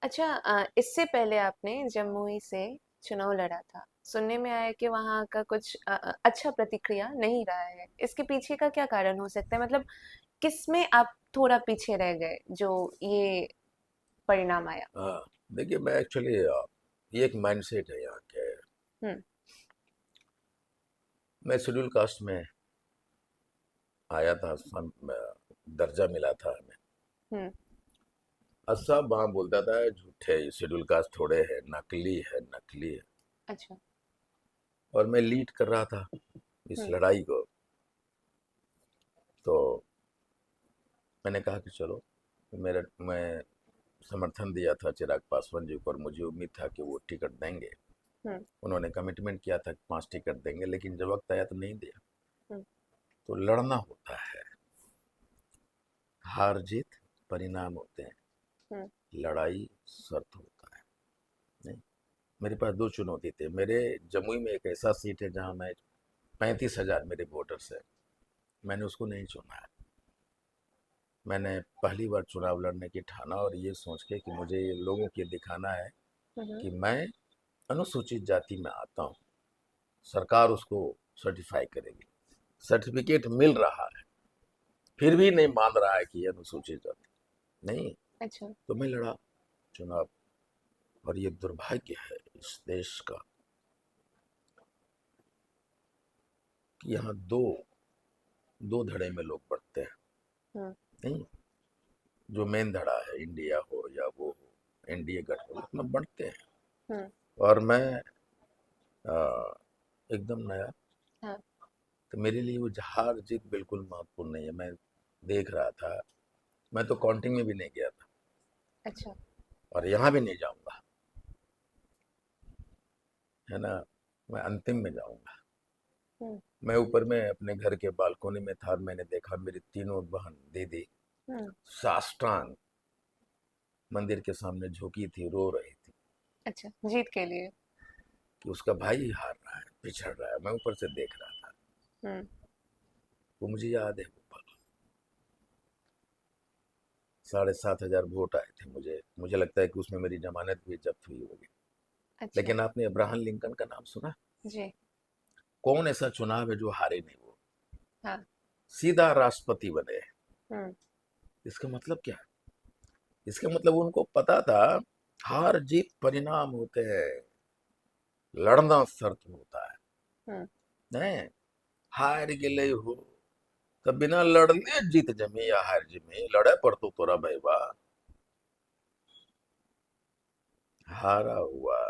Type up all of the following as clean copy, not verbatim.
अच्छा, इससे पहले आपने जमुई से चुनाव लड़ा था। सुनने में आया कि वहाँ का कुछ अच्छा प्रतिक्रिया नहीं रहा है। इसके पीछे का क्या कारण हो सकता है? मतलब किसमें आप थोड़ा पीछे रह गए जो ये परिणाम आया? हाँ, देखिए मैं एक्चुअली ये एक माइंडसेट है यहाँ के। हुँ, मैं शेड्यूल कास्ट में आया था, दर्जा मिला था हमें। हुँ, और सब वहाँ बोलता था झूठे शेड्यूल कास्ट थोड़े है, नकली है, नकली है। अच्छा, और मैं लीड कर रहा था इस हुँ, लड़ाई को। तो मैंने कहा कि चलो, मैं समर्थन दिया था चिराग पासवान जी को और मुझे उम्मीद था कि वो टिकट देंगे। हुँ, उन्होंने कमिटमेंट किया था कि 5 टिकट देंगे, लेकिन जब वक्त आया तो नहीं दिया। हुँ, तो लड़ना होता है, हार जीत परिणाम होते हैं, हुँ, लड़ाई शर्त होता है। नहीं, मेरे पास दो चुनौती थे। मेरे जमुई में एक ऐसा सीट है जहाँ मैं 35,000 मेरे वोटर्स है, मैंने उसको नहीं चुना है। मैंने पहली बार चुनाव लड़ने की ठाना और ये सोच के कि मुझे ये लोगों के दिखाना है हुँ, हुँ, कि मैं अनुसूचित जाति में आता हूँ। सरकार उसको सर्टिफाई करेगी। सर्टिफिकेट मिल रहा है, फिर भी नहीं मान रहा है कि ये अनुसूचित जाति नहीं। अच्छा, तो मैं लड़ा चुनाव। और ये दुर्भाग्य है इस देश का कि यहाँ दो दो धड़े में लोग बढ़ते हैं। हुँ, नहीं, जो मेन धड़ा है, इंडिया हो या वो हो, एनडीए गठबंधन, उसमें बढ़ते हैं। हुँ, और मैं आ, एकदम नया, हाँ, तो मेरे लिए वो हार जीत बिल्कुल महत्वपूर्ण नहीं है। मैं देख रहा था, मैं तो काउंटिंग में भी नहीं गया था अच्छा, और यहाँ भी नहीं जाऊंगा, है ना। मैं अंतिम में जाऊंगा। हुँ, मैं ऊपर में अपने घर के बालकोनी में था और मैंने देखा मेरी तीनों बहन दीदी हुँ, साष्टांग मंदिर के सामने झुकी थी, रो रही थी अच्छा, जीत के लिए। कि उसका भाई हार रहा है, पिछड़ रहा है। मैं ऊपर से देख रहा था। हुँ, वो मुझे याद है, वो पल। 7,500 वोट आए थे मुझे मुझे लगता है कि उसमें मेरी जमानत भी जब्त हुई होगी। अच्छा, लेकिन आपने अब्राहम लिंकन का नाम सुना? जी, कौन ऐसा चुनाव है जो हारे नहीं? वो हाँ, सीधा राष्ट्रपति बने। हुँ, इसका मतलब क्या है? इसका मतलब उनको पता था हार जीत परिणाम होते हैं, लड़ना शर्त होता है। हुँ, नहीं, हार गेले हो तो बिना लड़ने जीत जमी या हार जमी, लड़े पर तो तोरा भाई बा। हारा हुआ,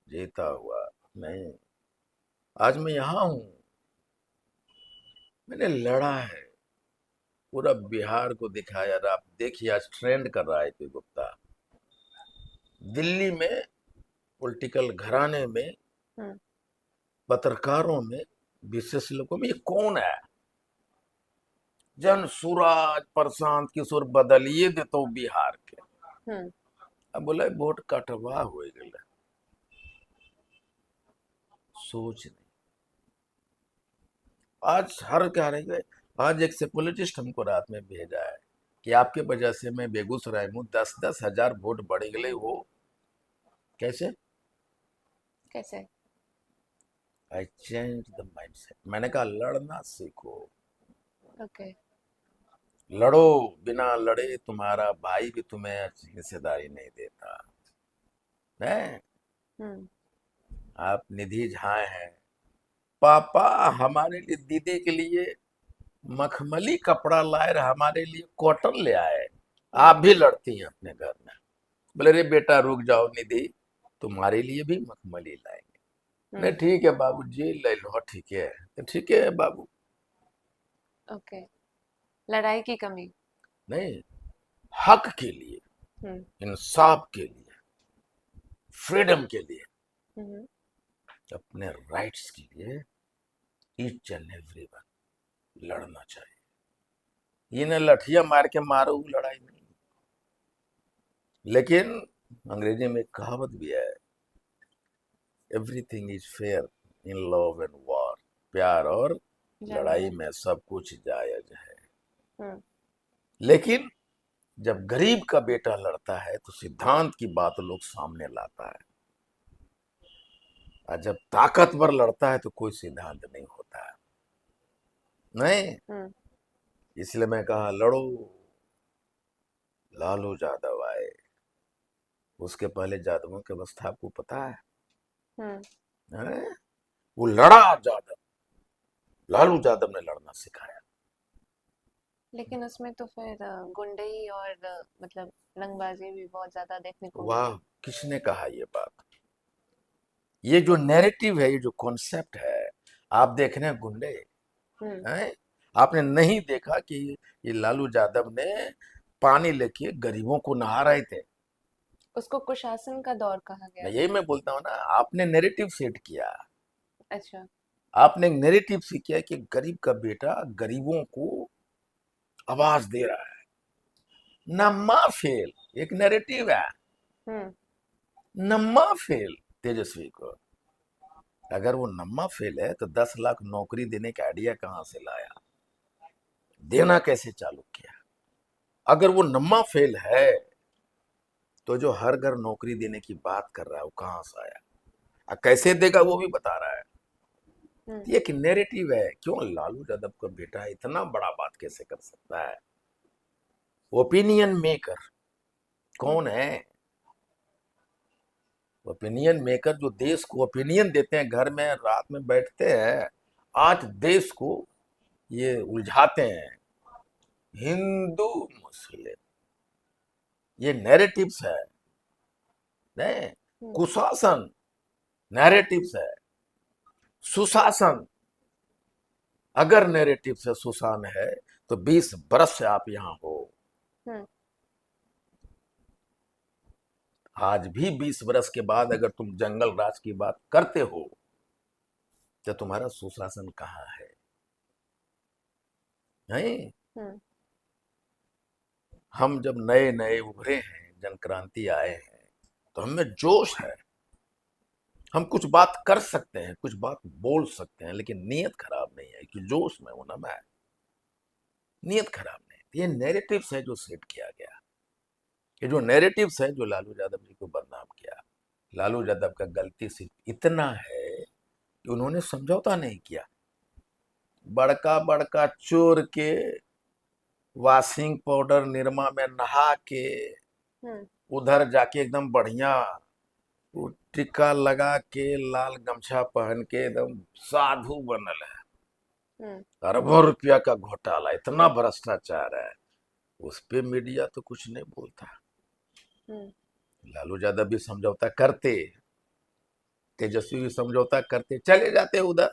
जीता हुआ नहीं। आज मैं यहाँ हूँ, मैंने लड़ा है, पूरा बिहार को दिखाया। और आप देखिए आज ट्रेंड कर रहा है पी गुप्ता दिल्ली में, पॉलिटिकल घराने में, हुँ, पत्रकारों में, विशेष लोगों में, ये कौन है? जन सूरज प्रशांत किशोर बदलिए देते बिहार के। हुँ, अब बोले वोट कटवा हो गए, सोच नहीं। आज हर कह रही है, आज एक सेपोलिटिस्ट हमको रात में भेजा है कि आपके वजह से मैं बेगूसराय में 10-10 हजार वोट बढ़ गए। वो कैसे? कैसे? I change the mindset. मैंने कहा लड़ना सीखो, ओके, लड़ो। बिना लड़े तुम्हारा भाई भी तुम्हें हिस्सेदारी नहीं देता है। हुँ, आप निधि झा हैं, पापा हमारे लिए, दीदी के लिए मखमली कपड़ा लाए और हमारे लिए कॉटन ले आए। हुँ, आप भी लड़ती हैं अपने घर में। बोले रे बेटा रुक जाओ निधि, तुम्हारे लिए भी मखमली लाएंगे। नहीं हुँ, ठीक है बाबू जी, ले लो, ठीक है। तो ठीक है बाबू। ओके, लड़ाई की कमी। नहीं, हक के लिए, हुँ, इंसाफ के लिए, फ्रीडम के लिए, हुँ, हुँ, अपने राइट्स के लिए ईच एंड एवरी वन लड़ना चाहिए। ये न लठिया मार के मारो, वो लड़ाई नहीं। लेकिन अंग्रेजी में एक कहावत भी है, everything is fair in love and war. प्यार और जंग लड़ाई में। में सब कुछ जायज है। हुँ, लेकिन जब गरीब का बेटा लड़ता है तो सिद्धांत की बात लोग सामने लाता है, और जब ताकतवर लड़ता है तो कोई सिद्धांत नहीं होता है। नहीं, हम्म। इसलिए मैं कहा लड़ो, लालू यादव आए। उसके पहले यादवों की अवस्था आपको पता है? हम्म। हैं? वो लड़ा यादव, लालू यादव ने लड़ना सिखाया। लेकिन उसमें तो फिर गुंडई और मतलब रंगबाजी भी बहुत ज्यादा देखने को वाह, मिली। किसने कहा ये बात? ये जो नैरेटिव है, ये जो कॉन्सेप्ट है, आप देख रहे हैं गुंडे हम्म। हैं, आपने नहीं देखा कि ये लालू यादव ने पानी लेके गरीबों को नहा रहे थे। उसको कुशासन का दौर कहा गया यही था। मैं बोलता हूँ ना, आपने नैरेटिव सेट किया। अच्छा। आपने एक नैरेटिव से किया कि गरीब का बेटा गरीबों को आवाज दे रहा है। नम्मा फेल एक नैरेटिव है, हम्म। नम्मा फेल तेजस्वी को। अगर वो नम्मा फेल है तो 10 लाख नौकरी देने का आइडिया कहां से लाया, देना कैसे चालू किया? अगर वो नम्मा फेल है तो जो हर घर नौकरी देने की बात कर रहा है वो कहां से आया, और कैसे देगा वो भी बता रहा है। हम्म। ये एक नैरेटिव है। क्यों लालू यादव का बेटा इतना बड़ा बात कैसे कर सकता है? ओपिनियन मेकर हम्म। कौन है? ओपिनियन मेकर जो देश को ओपिनियन देते हैं, घर में रात में बैठते हैं, आज देश को ये उलझाते हैं, हिंदू मुस्लिम, ये नैरेटिव्स है। नहीं, हम्म। कुशासन नैरेटिव्स है, सुशासन। अगर नैरेटिव से सुशासन है तो 20 बरस से आप यहां हो। हम्म। आज भी 20 बरस के बाद अगर तुम जंगल राज की बात करते हो तो तुम्हारा सुशासन कहाँ है? नहीं, हम्म। हम जब नए नए उभरे हैं, जन क्रांति आए हैं, तो हमें जोश है। हम कुछ बात कर सकते हैं, कुछ बात बोल सकते हैं, लेकिन नीयत खराब नहीं है कि जोश में हूं ना मैं। नीयत खराब नहीं, ये नैरेटिव्स है जो सेट किया गया। ये जो नैरेटिव्स है जो लालू यादव जी को बदनाम किया। लालू यादव का गलती सिर्फ इतना है कि उन्होंने समझौता नहीं किया। बड़का बड़का चोर के वॉशिंग पाउडर निरमा में नहा के हम्म। उधर जाके एकदम बढ़िया वो टिक्का लगा के लाल गमछा पहन के एकदम साधु बनल है। हम्म। अरबों रुपया का घोटाला, इतना भ्रष्टाचार है, उस पे मीडिया तो कुछ नहीं बोलता। हम्म। लालू यादव भी समझौता करते, तेजस्वी भी समझौता करते, चले जाते उधर,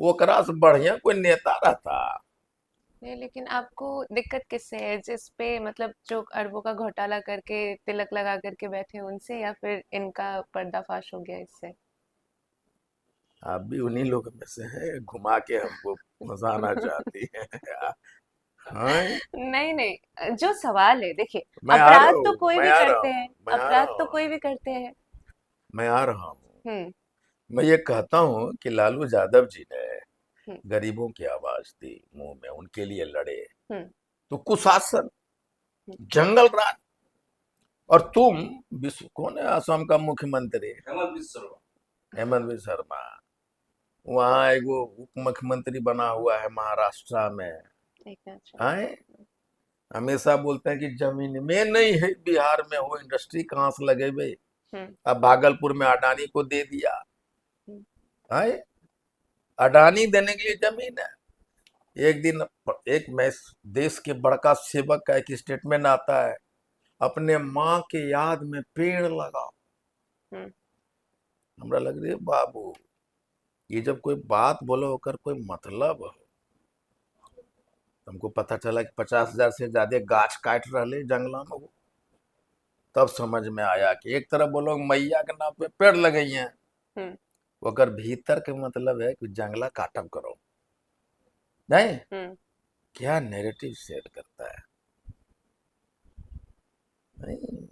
वो करा से बढ़िया कोई नेता रहता। नहीं, लेकिन आपको दिक्कत किससे है, जिस पे मतलब जो अरबों का घोटाला करके तिलक लगा करके बैठे हैं उनसे, या फिर इनका पर्दाफाश हो गया इससे? आप भी उन्हीं लोगों में से हैं, घुमा के हमको फंसाना चाहती हैं। हाँ, नहीं नहीं, जो सवाल है देखिए, मैं आ रहा अपराध तो हूँ, कोई मैं भी आ रहा करते हूँ, हैं, मैं आ अपराध रहा तो हूँ, कोई भी करते हैं। मैं आ रहा हूँ। हम्म। मैं ये कहता हूँ कि लालू यादव जी ने हम्म। गरीबों की आवाज दी, मुंह में उनके लिए लड़े, हम्म। तो कुशासन, हम्म। जंगल राज। और तुम विश्व कौन है असम का मुख्यमंत्री? हेमंत बिस्वा शर्मा। वहां एगो उप मुख्यमंत्री बना हुआ है महाराष्ट्र में। एक मिनट चलो। आए, हमेशा बोलते हैं कि जमीन में नहीं है, बिहार में हो इंडस्ट्री कहाँ से लगेबे? हम्म। अब भागलपुर में अडानी को दे दिया। हम्म। आए, अडानी देने के लिए जमीन है। एक दिन एक मैं देश के बड़का सेवक का एक स्टेटमेंट आता है, अपने माँ के याद में पेड़ लगाओ। हम्म। हमरा लग रही है बाबू, ये जब कोई बात बोलो होकर कोई मतलब हो। हमको पता चला कि 50,000 से ज्यादा गाछ काट रहे जंगला में वो, तब समझ में आया कि एक तरफ वो लोग मैया के नाम पे पेड़ लगई हैं, हम्म। ओकर भीतर के मतलब है कि जंगला काटम करो। नहीं, हम्म। क्या नैरेटिव सेट करता है। नहीं,